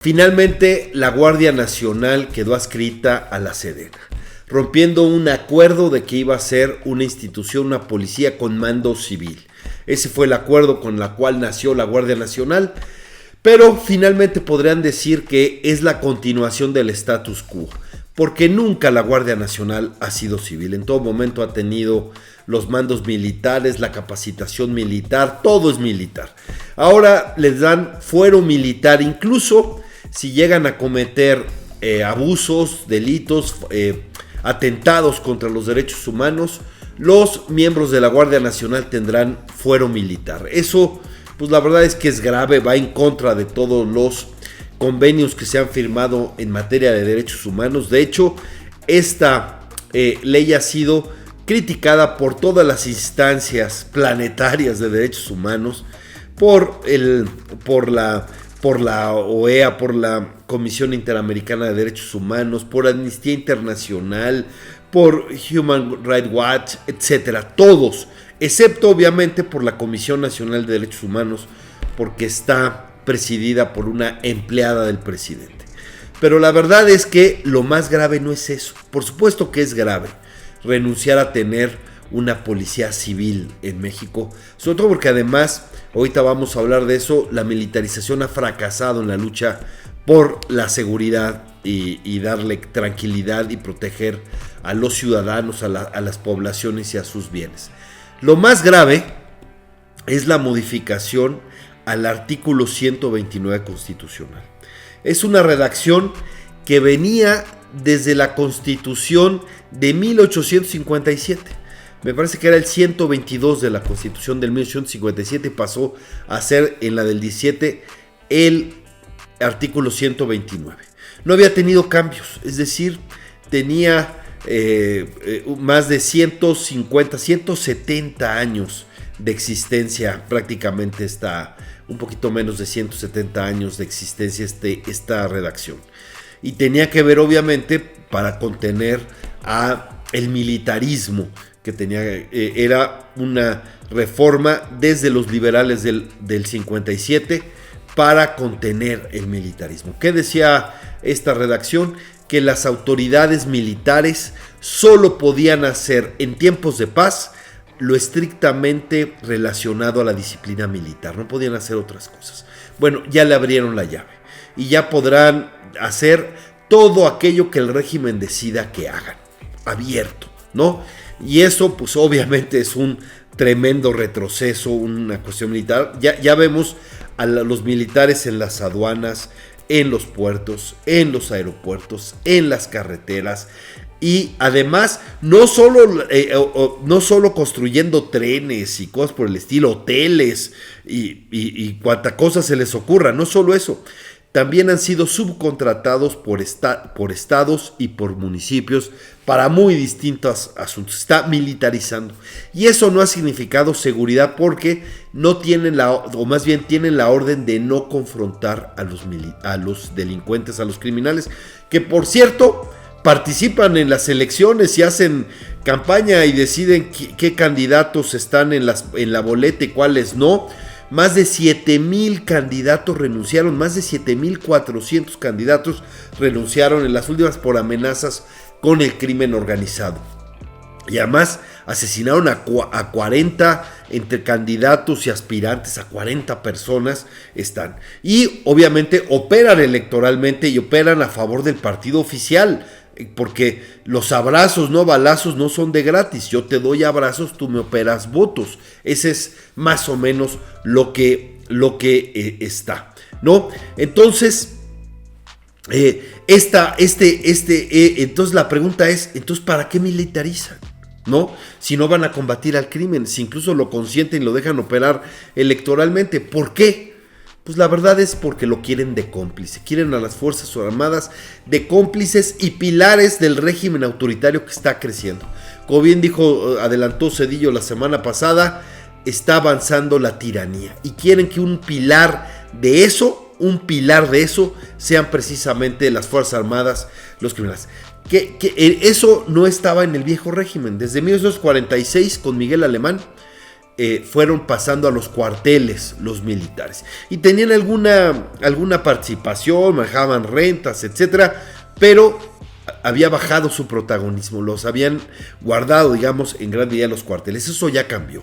Finalmente, la Guardia Nacional quedó adscrita a la Sedena, rompiendo un acuerdo de que iba a ser una institución, una policía con mando civil. Ese fue el acuerdo con el cual nació la Guardia Nacional, pero finalmente podrían decir que es la continuación del status quo, porque nunca la Guardia Nacional ha sido civil. En todo momento ha tenido los mandos militares, la capacitación militar, todo es militar. Ahora les dan fuero militar, incluso si llegan a cometer abusos, delitos, atentados contra los derechos humanos, los miembros de la Guardia Nacional tendrán fuero militar. Eso, pues la verdad es que es grave, va en contra de todos los convenios que se han firmado en materia de derechos humanos. De hecho, esta ley ha sido criticada por todas las instancias planetarias de derechos humanos, por la OEA, por la Comisión Interamericana de Derechos Humanos, por Amnistía Internacional, por Human Rights Watch, etcétera, todos, excepto obviamente por la Comisión Nacional de Derechos Humanos, porque está presidida por una empleada del presidente. Pero la verdad es que lo más grave no es eso. Por supuesto que es grave renunciar a tener una policía civil en México, sobre todo porque además, ahorita vamos a hablar de eso, la militarización ha fracasado en la lucha por la seguridad y darle tranquilidad y proteger a los ciudadanos, a las poblaciones y a sus bienes. Lo más grave es la modificación al artículo 129 constitucional. Es una redacción que venía desde la Constitución de 1857. Me parece que era el 122 de la Constitución del 1857 y pasó a ser en la del 17 el artículo 129. No había tenido cambios, es decir, tenía más de 150, 170 años de existencia, prácticamente está un poquito menos de 170 años de existencia esta redacción. Y tenía que ver obviamente para contener a el militarismo que tenía, era una reforma desde los liberales del 57 para contener el militarismo. ¿Qué decía esta redacción? Que las autoridades militares solo podían hacer en tiempos de paz lo estrictamente relacionado a la disciplina militar, no podían hacer otras cosas. Bueno, ya le abrieron la llave y ya podrán hacer todo aquello que el régimen decida que hagan, abierto, ¿no? Y eso pues obviamente es un tremendo retroceso, una cuestión militar. Ya vemos a los militares en las aduanas, en los puertos, en los aeropuertos, en las carreteras. Y además no solo construyendo trenes y cosas por el estilo, hoteles y cuanta cosa se les ocurra, no solo eso. También han sido subcontratados por estados y por municipios para muy distintos asuntos. Está militarizando. Y eso no ha significado seguridad porque no tienen o más bien tienen la orden de no confrontar a los delincuentes, a los criminales, que por cierto participan en las elecciones y hacen campaña y deciden qué candidatos están en la boleta y cuáles no. Más de 7,000 candidatos renunciaron, más de 7,400 candidatos renunciaron en las últimas por amenazas con el crimen organizado. Y además asesinaron a 40 entre candidatos y aspirantes, a 40 personas están. Y obviamente operan electoralmente y operan a favor del partido oficial, porque los abrazos, no balazos, no son de gratis. Yo te doy abrazos, tú me operas votos. Ese es más o menos lo que está, ¿no? Entonces, entonces la pregunta es, entonces ¿para qué militarizan? ¿No? Si no van a combatir al crimen, si incluso lo consienten y lo dejan operar electoralmente, ¿por qué? Pues la verdad es porque lo quieren de cómplice, quieren a las Fuerzas Armadas de cómplices y pilares del régimen autoritario que está creciendo. Como bien adelantó Zedillo la semana pasada, está avanzando la tiranía y quieren que un pilar de eso sean precisamente las Fuerzas Armadas, los criminales. Que eso no estaba en el viejo régimen. Desde 1946 con Miguel Alemán, fueron pasando a los cuarteles los militares. Y tenían alguna participación, manejaban rentas, etcétera, pero había bajado su protagonismo, los habían guardado, digamos, en gran medida los cuarteles. Eso ya cambió.